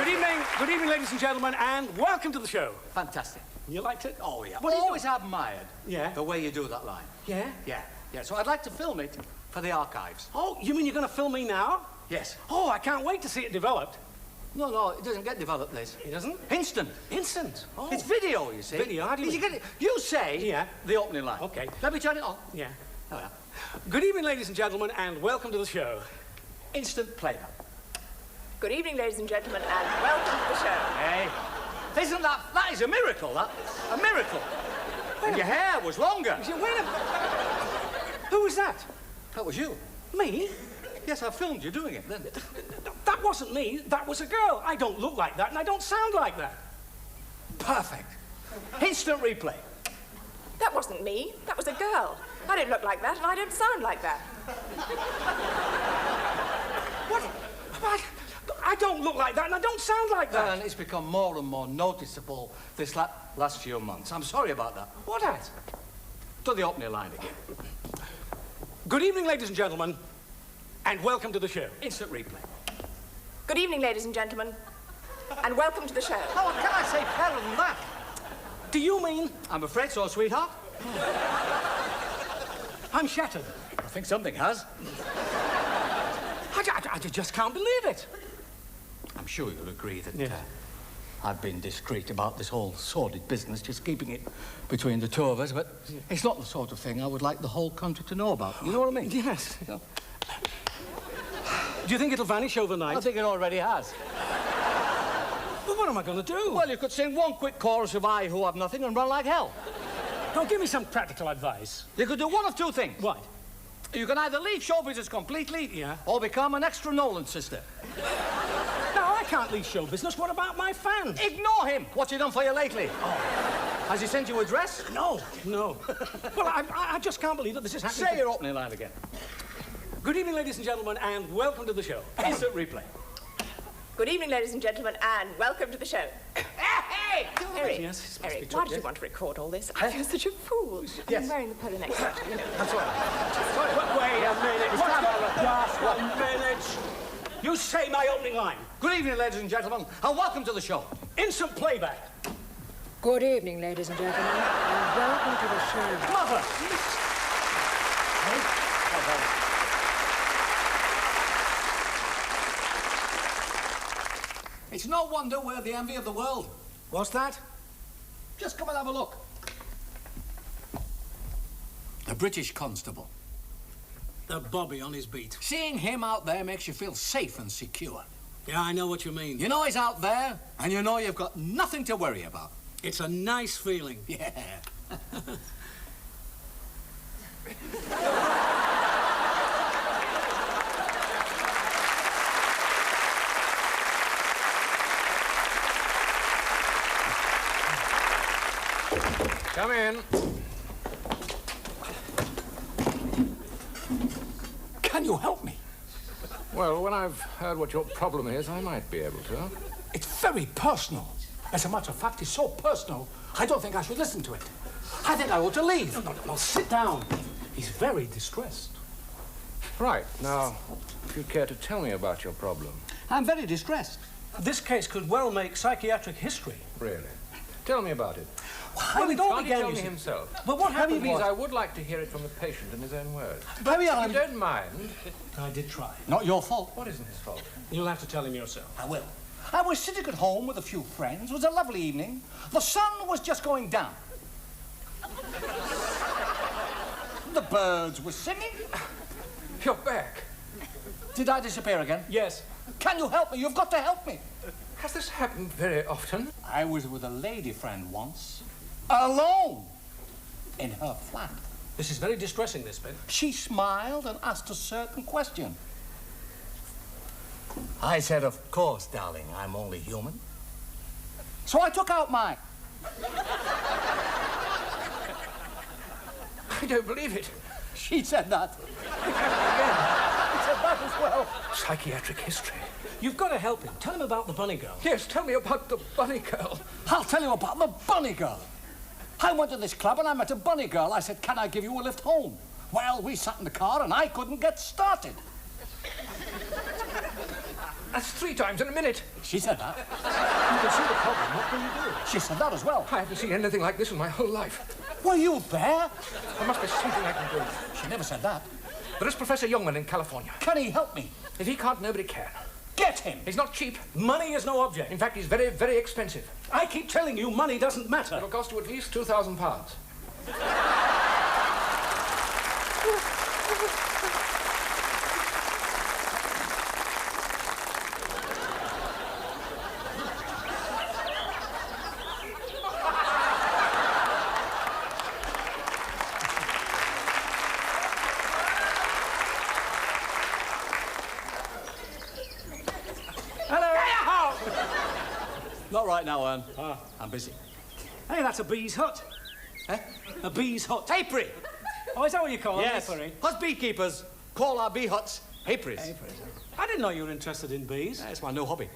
Good evening, ladies and gentlemen, and welcome to the show. Fantastic. You liked it? Oh, yeah. What I've always admired the way you do that line. Yeah? Yeah. So I'd like to film it for the archives. Oh, you mean you're going to film me now? Yes. Oh, I can't wait to see it developed. No, it doesn't get developed, Liz. It doesn't? Instant. Instant? Oh. It's video, you see. Video? How do you get it? You say the opening line. Okay. Let me turn it on. Yeah. Oh, yeah. Good evening, ladies and gentlemen, and welcome to the show. Instant playback. Good evening, ladies and gentlemen, and welcome to the show. Hey, isn't that is a miracle, that? A miracle. And your hair was longer. Wait a minute. Who was that? That was you. Me? Yes, I filmed you doing it then. That wasn't me. That was a girl. I don't look like that, and I don't sound like that. Perfect. Instant replay. That wasn't me. That was a girl. I don't look like that, and I don't sound like that. What? I don't look like that, and I don't sound like that. And it's become more and more noticeable this last few months. I'm sorry about that. What at? Do the opening line again. Good evening, ladies and gentlemen, and welcome to the show. Instant replay. Good evening, ladies and gentlemen, and welcome to the show. Oh, what can I say better than that? Do you mean? I'm afraid so, sweetheart. I'm shattered. I think something has. I just can't believe it. I'm sure you'll agree that I've been discreet about this whole sordid business, just keeping it between the two of us, but it's not the sort of thing I would like the whole country to know about. You know what I mean? Yes. You know? Do you think it'll vanish overnight? I think it already has. But what am I going to do? Well, you could sing one quick chorus of I Who Have Nothing and run like hell. Don't give me some practical advice. You could do one of two things. What? You can either leave show business completely or become an extra Nolan sister. No, I can't leave show business. What about my fans? Ignore him. What's he done for you lately? Oh. Has he sent you a dress? No. Well, I just can't believe that this is happening. Say your opening line again. Good evening, ladies and gentlemen, and welcome to the show. Instant replay. Good evening, ladies and gentlemen, and welcome to the show. Hey! Eric, Yes, Eric, why did you want to record all this? I feel such a fool. Yes. I'm wearing the polo neck. You know. That's right. Wait a minute. Just 1 minute. You say my opening line. Good evening, ladies and gentlemen, and welcome to the show. Instant playback. Good evening, ladies and gentlemen, and welcome to the show. Mother. It's no wonder we're the envy of the world. What's that? Just come and have a look. The British constable. The Bobby on his beat. Seeing him out there makes you feel safe and secure. Yeah, I know what you mean. You know he's out there, and you know you've got nothing to worry about. It's a nice feeling. Yeah. Come in. Can you help me? Well, when I've heard what your problem is, I might be able to. It's very personal. As a matter of fact, it's so personal, I don't think I should listen to it. I think I ought to leave. No, sit down. He's very distressed. Right. Now, if you'd care to tell me about your problem. I'm very distressed. This case could well make psychiatric history. Really? Tell me about it. Well, it all Can't he began... tell me himself? But what happened Please, was... I would like to hear it from the patient in his own words. Very If you don't mind. I did try. Not your fault. What isn't his fault? You'll have to tell him yourself. I will. I was sitting at home with a few friends. It was a lovely evening. The sun was just going down. The birds were singing. You're back. Did I disappear again? Yes. Can you help me? You've got to help me. Has this happened very often? I was with a lady friend once, alone, in her flat. This is very distressing, this bit. She smiled and asked a certain question. I said, of course, darling, I'm only human. So I took out mine. I don't believe it. She said that. She said that as well. Psychiatric history. You've got to help him. Tell him about the bunny girl. Yes, tell me about the bunny girl. I'll tell you about the bunny girl. I went to this club and I met a bunny girl. I said, can I give you a lift home? Well, we sat in the car and I couldn't get started. That's 3 times in a minute. She said that. You can see the problem. What can you do? She said that as well. I haven't seen anything like this in my whole life. Were you a bear? There must be something I can do. She never said that. There is Professor Youngman in California. Can he help me? If he can't, nobody can. Get him! He's not cheap. Money is no object. In fact, he's very, very expensive. I keep telling you, money doesn't matter. It'll cost you at least £2,000. Not right now, Ern. I'm busy. Hey, that's a bee's hut. Eh? A bee's hut. Apiary! Oh, is that what you call Yes. it? Apiary? Us beekeepers call our bee huts apiaries. I didn't know you were interested in bees. It's my new hobby.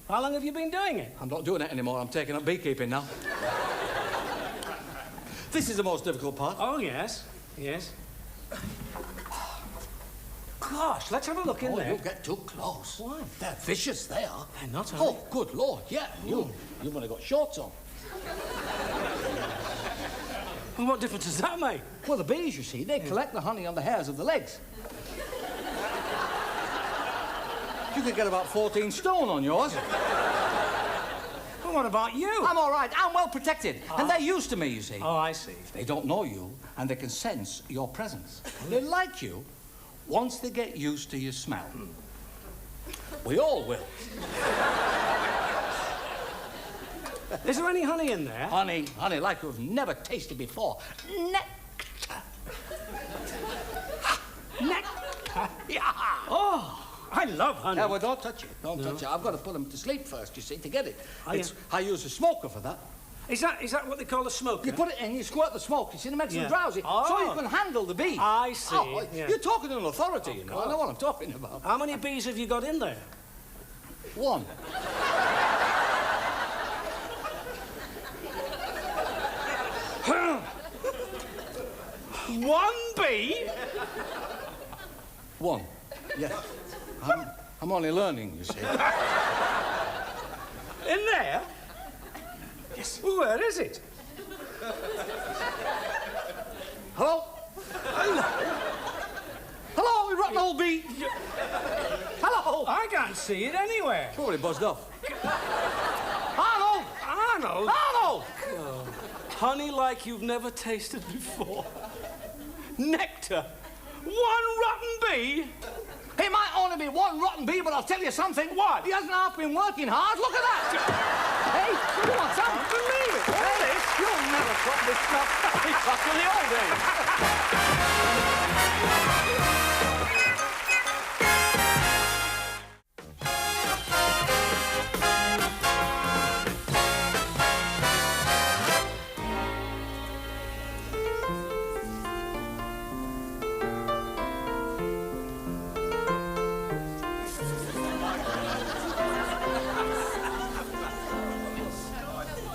How long have you been doing it? I'm not doing it anymore. I'm taking up beekeeping now. This is the most difficult part. Oh, yes. Yes. Gosh, let's have a look in Oh, there. you get too close. Why? They're vicious, they are. They're not, are Oh, good Lord, yeah. You've only got shorts on. Well, what difference does that make? Well, the bees, you see, they collect the honey on the hairs of the legs. You could get about 14 stone on yours. Well, what about you? I'm all right. I'm well protected. And they're used to me, you see. Oh, I see. They don't know you, and they can sense your presence. They like you once they get used to your smell. We all will. Is there any honey in there? Honey, like you've never tasted before. Nectar. Nectar. Yeah. Oh, I love honey. Yeah, well, don't touch it. Don't touch it. I've got to put them to sleep first, you see, to get it. Oh, yeah. I use a smoker for that. Is that what they call a smoker? You put it in, you squirt the smoke, you see, it makes them Yeah. drowsy, Oh. so you can handle the bee. I see, Oh, yeah. You're talking to an authority, you know. I know what I'm talking about. How many bees have you got in there? One. One bee? One. Yes. I'm only learning, you see. In there? Yes. Where is it? Hello? Hello, you rotten old bee. Hello. I can't see it anywhere. Probably buzzed off. Arnold! Arnold? Arnold! Honey like you've never tasted before. Nectar. One rotten bee? It might only be one rotten bee, but I'll tell you something. What? He hasn't half been working hard. Look at that. Hey, come on, son. Believe it. All this? You'll never stop this stuff. It's back to the old days.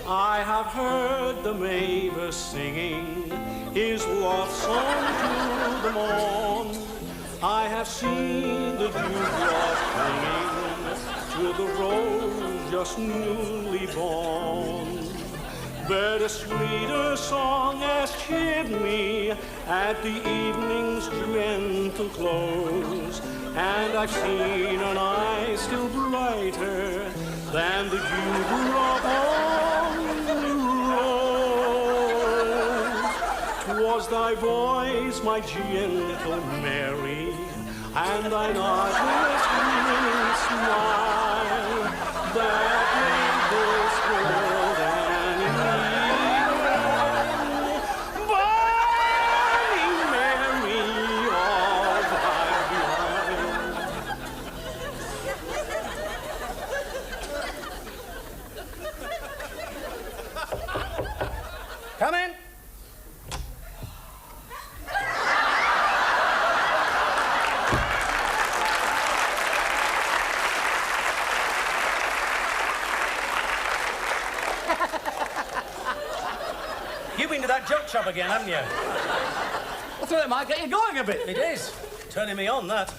I have heard the mavis singing his love song to the morn. I have seen the dewdrop clinging to the rose just newly born. But a sweeter song has cheered me at the evening's gentle close, and I've seen an eye still brighter than the dewdrop on the rose. 'Twas thy voice, my gentle Mary, and thine artless winning smile that made this world an Eden. Bonny Mary of thy blood. Come in. You've been to that joke shop again, haven't you? I thought it might get you going a bit. It is. Turning me on, that.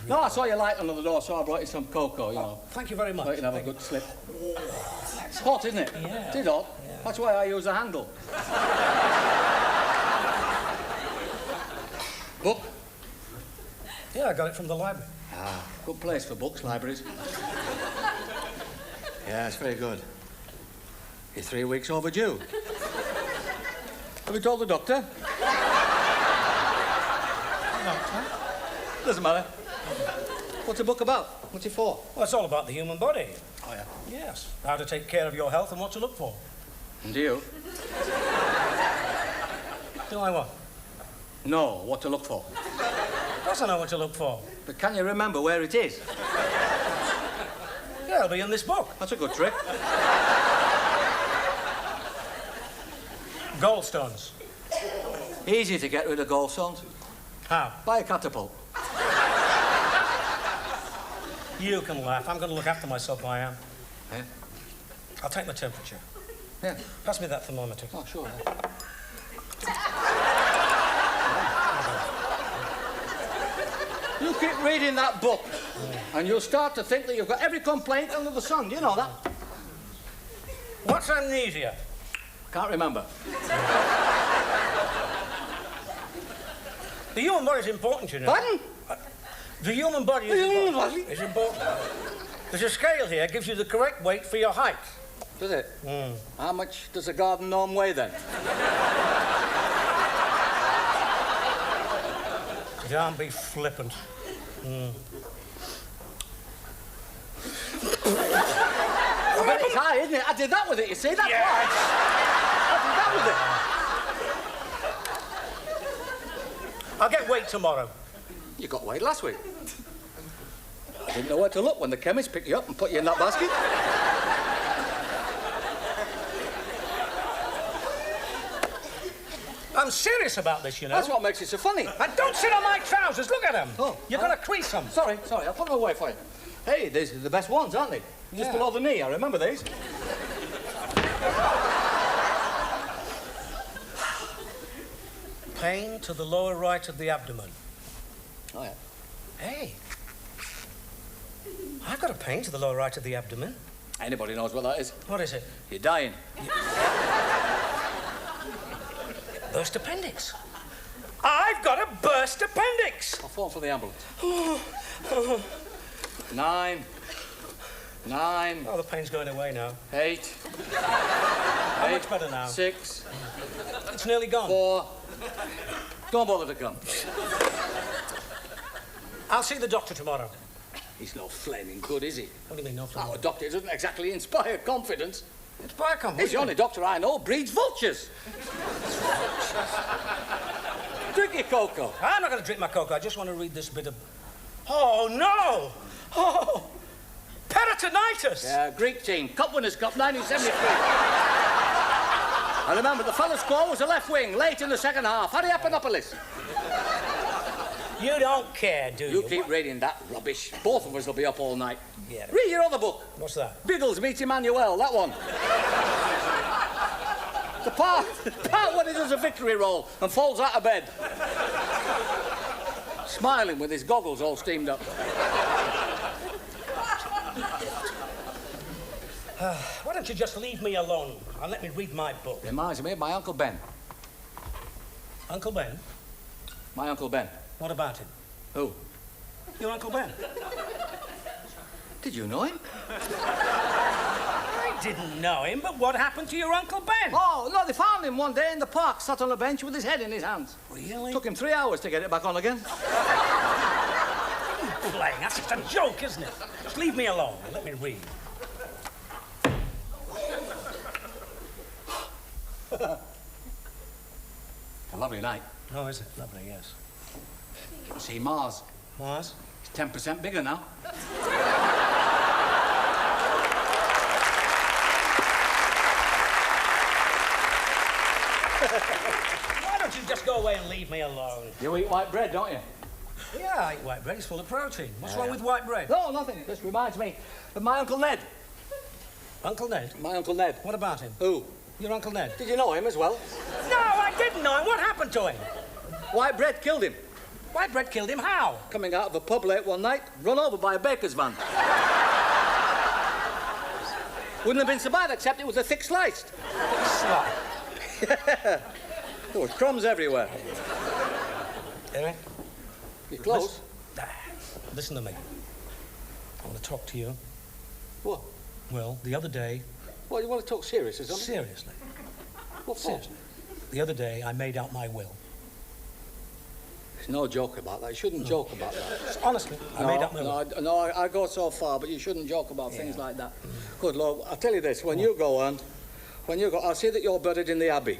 No, I saw you light under the door, so I brought you some cocoa, you know. Thank you very much. So you can have a good slip. It's hot, isn't it? Yeah. It is hot. Yeah. That's why I use a handle. Book? Yeah, I got it from the library. Ah, good place for books, libraries. Yeah, it's very good. You're 3 weeks overdue. Have you told the doctor? Doesn't matter. What's the book about? What's it for? Well, it's all about the human body. Oh, yeah. Yes. How to take care of your health and what to look for. And do you? Do I what? No, what to look for. Of course I know what to look for. But can you remember where it is? Yeah, it'll be in this book. That's a good trick. Gallstones. Easy to get rid of gallstones. How? Buy a catapult. You can laugh. I'm going to look after myself, I am. Yeah? I'll take my temperature. Yeah. Pass me that thermometer. Oh, sure. You keep reading that book, and you'll start to think that you've got every complaint under the sun. Do you know that? What's amnesia? Can't remember. The human body is important, you know. Pardon? The human body is The human important. body? It's important. There's a scale here, gives you the correct weight for your height. Does it? How much does a garden gnome weigh then? Don't be flippant. I bet it's high, isn't it? I did that with it, you see? That's why. I did that with it. I'll get weight tomorrow. You got weighed last week. I didn't know where to look when the chemist picked you up and put you in that basket. I'm serious about this, you know. That's what makes it so funny. And don't sit on my trousers. Look at them. Oh, You're going to crease them. Sorry, I'll put them away for you. Hey, these are the best ones, aren't they? Just Yeah. below the knee, I remember these. Pain to the lower right of the abdomen. Oh, yeah. Hey. I've got a pain to the lower right of the abdomen. Anybody knows what that is? What is it? You're dying. Burst appendix. I've got a burst appendix. I'll phone for the ambulance. 9. Oh, the pain's going away now. 8. How much better now? 6. It's nearly gone. 4. Don't bother to come. I'll see the doctor tomorrow. He's no flaming good, is he? What do you mean, no Oh, problem? a doctor doesn't exactly inspire confidence. It's Morecambe. He's the only doctor I know breeds vultures. Drink your cocoa. I'm not going to drink my cocoa. I just want to read this bit of... Oh, no! Oh! Peritonitis! Yeah, Greek team. Cup Winners' Cup, 1973. I remember the fellow score was the left wing, late in the second half. Ariapanopolis. You don't care, do you? You keep reading that rubbish. Both of us will be up all night. Yeah. Read your other book. What's that? Biddles meet Emmanuel, that one. The part when he does a victory roll and falls out of bed. Smiling with his goggles all steamed up. Why don't you just leave me alone and let me read my book? Reminds me of my Uncle Ben. Uncle Ben? My Uncle Ben. What about him? Who? Your Uncle Ben. Did you know him? I didn't know him, but what happened to your Uncle Ben? Oh, no, they found him one day in the park, sat on a bench with his head in his hands. Really? Took him 3 hours to get it back on again. Playing. That's just a joke, isn't it? Just leave me alone and let me read. A lovely night. Oh, is it? Lovely, yes. You can see Mars. Mars? It's 10% bigger now. Why don't you just go away and leave me alone? You eat white bread, don't you? Yeah, I eat white bread. It's full of protein. What's wrong with white bread? No, nothing. This reminds me of my Uncle Ned. Uncle Ned? My Uncle Ned. What about him? Who? Your Uncle Ned? Did you know him as well? No, I didn't know him. What happened to him? White bread killed him. Why, Brett killed him? How? Coming out of a pub late one night, run over by a baker's van. Wouldn't have been so bad, except it was a thick sliced. Sly. Yeah. There was crumbs everywhere. Eric? You're close. Listen to me. I want to talk to you. What? Well, the other day... What, you want to talk serious or something? Seriously. What for? Seriously. The other day, I made out my will. There's no joke about that. You shouldn't joke about that. Honestly, I made out my will. I go so far, but you shouldn't joke about things like that. Good Lord, I'll tell you this. When you go, I'll see that you're buried in the Abbey.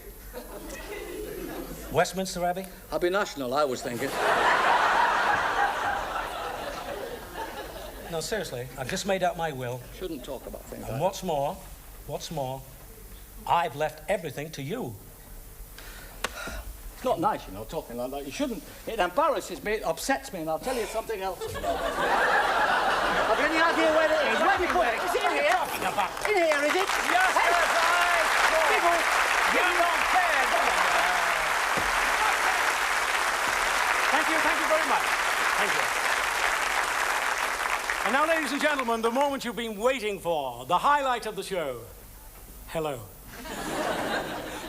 Westminster Abbey? Abbey National, I was thinking. No, seriously, I've just made out my will. Shouldn't talk about things And like what's more, I've left everything to you. It's not nice, you know, talking like that. You shouldn't. It embarrasses me, it upsets me, and I'll tell you something else. Have you any idea where it is? Where have you put it? Is it in here? In here, is it? Yes, hey, People, you don't care, do you? Thank you very much. Thank you. And now, ladies and gentlemen, the moment you've been waiting for, the highlight of the show. Hello.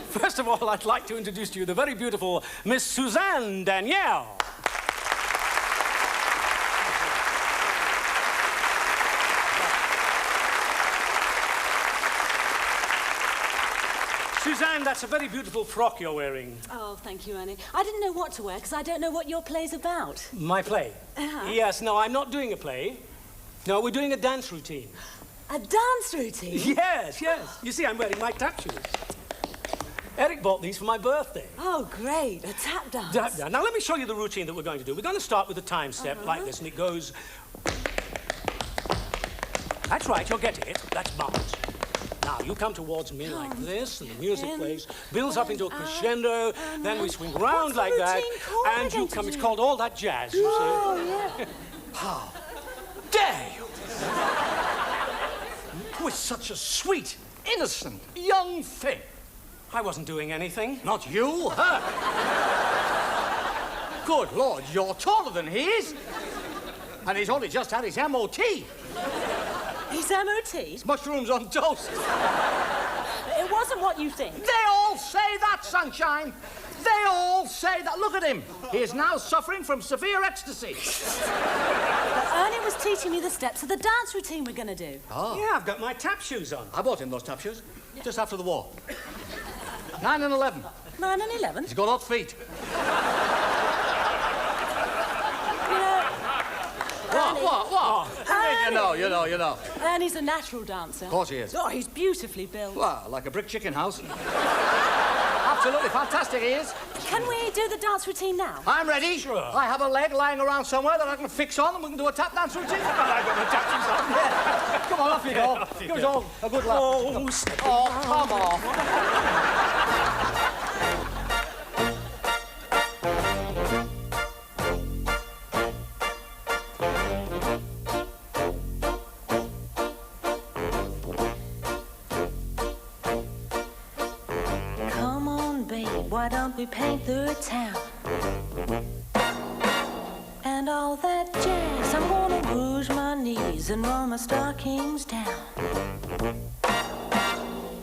First of all, I'd like to introduce to you the very beautiful Miss Suzanne Danielle. Suzanne, that's a very beautiful frock you're wearing. Oh, thank you, Annie. I didn't know what to wear because I don't know what your play's about. My play? Yes, no, I'm not doing a play. No, we're doing a dance routine. A dance routine? Yes, yes. You see, I'm wearing my tap shoes. Eric bought these for my birthday. Oh, great. A tap dance. Tap dance. Now, let me show you the routine that we're going to do. We're going to start with a time step like this, and it goes... That's right, you're getting it. That's bars. Now, you come towards me like this, and the music plays, builds up into a crescendo, then we swing round like that, and you come... It's called All That Jazz, you see. Oh, yeah. How dare you? With such a sweet, innocent, young thing. I wasn't doing anything. Not you, her. Good Lord, you're taller than he is. And he's only just had his MOT. His MOT? Mushrooms on toast. It wasn't what you think. They all say that, Sunshine. They all say that. Look at him. He is now suffering from severe ecstasy. Ernie was teaching me the steps of the dance routine we're going to do. Oh. Yeah, I've got my tap shoes on. I bought him those tap shoes just after the war. 9 and 11. 9 and 11? He's got hot feet. What? You know. Ernie's a natural dancer. Of course he is. Oh, he's beautifully built. Well, like a brick chicken house. Absolutely fantastic he is. Can we do the dance routine now? I'm ready. Sure. I have a leg lying around somewhere that I can fix on and we can do a tap dance routine. I got my tap shoes on. Yeah. Come on, off you go. Give us all a good laugh. Oh, come on. Why don't we paint the town and all that jazz? I'm gonna rouge my knees and roll my stockings down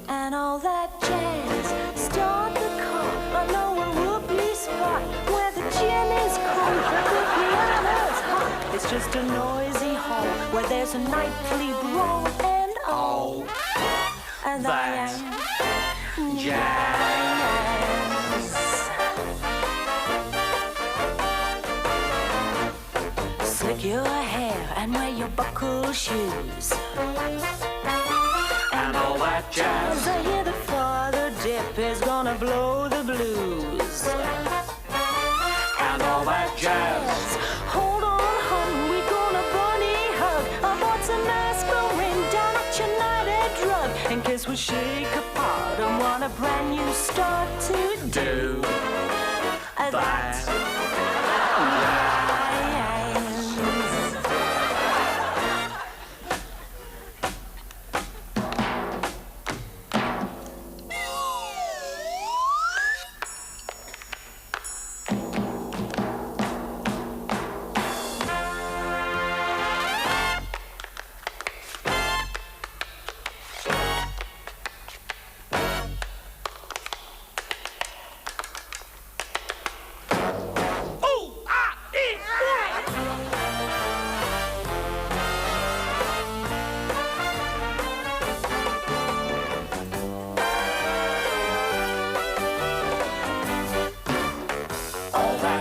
and all that jazz. Start the car, I know a whoopee spot where the gin is cold and the piano's hot. It's just a noisy hall where there's a nightly brawl and all and that jazz. Slick your hair and wear your buckle shoes And all that jazz. I hear the Father Dip is gonna blow the blues And all that jazz. Hold on, hon, we gonna bunny hug. I bought some aspirin down at United Drug in case we shake apart and want a brand new start to Do that.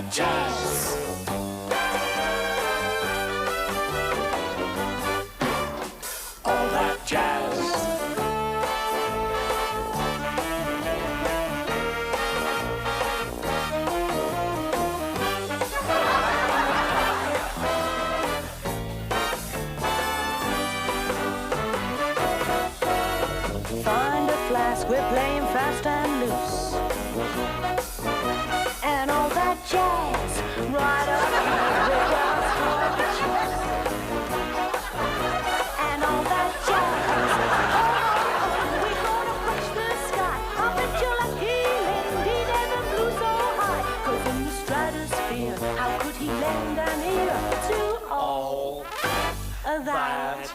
that jazz. All that jazz. Find a flask, we're playing fast and loose. And all that jazz, right up with us for the chest. And all that jazz, oh, we're gonna crush the sky. I bet you're lucky, indeed, ever flew so high. 'Cause in the stratosphere, how could he lend an ear to all that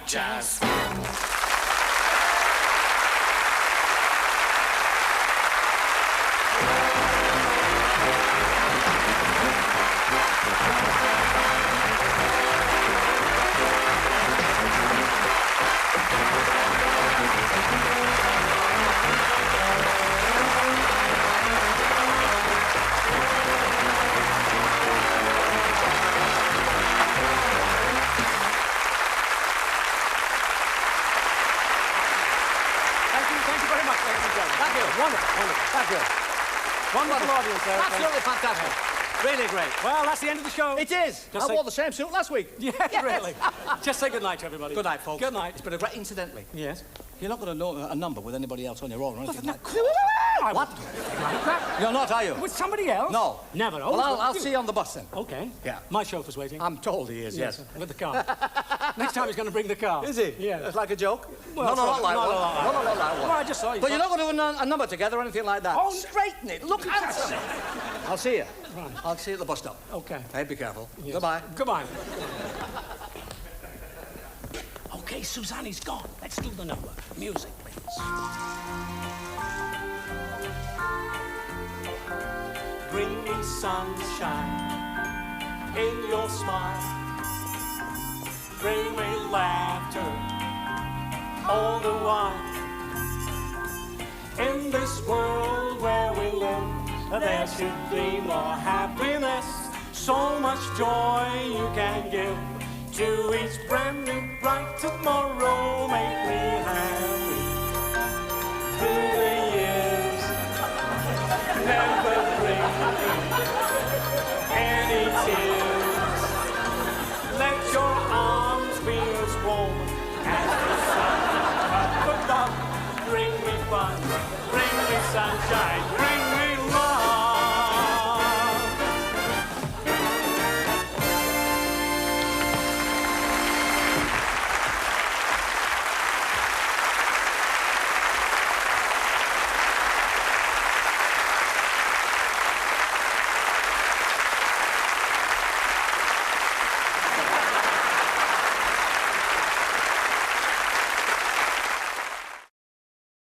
jazz? Jazz. Thank you very much, ladies and gentlemen. Thank you. Wonderful, wonderful. Thank you. Wonderful audience there. Absolutely fantastic. Really great. Well, that's the end of the show. It is. Just I wore the same suit last week. Yeah, really. Just say good night to everybody. Good night, folks. Good night. It's been a great... Incidentally, Yes. you're not going to know a number with anybody else on your own or anything like I What? You're not, are you? With somebody else? No. Never. Well, I'll see you on the bus then. Okay. Yeah. My chauffeur's waiting. I'm told he is, yes. With the car. Next time he's going to bring the car. Is he? Yeah. It's like a joke? Well, no, not like not one. like that. No, not like one. Well, I just saw you. But you're not going to do a number together or anything like that. Oh, straighten it. Look handsome. I'll see you. Right. I'll see you at the bus stop. Okay. Hey, be careful. Yes. Goodbye. Goodbye. Okay, Suzanne's gone. Let's do the number. Music, please. Bring me sunshine in your smile. Bring me laughter all the while. In this world where we live, there should be more happiness. So much joy you can give to each brand new bright tomorrow.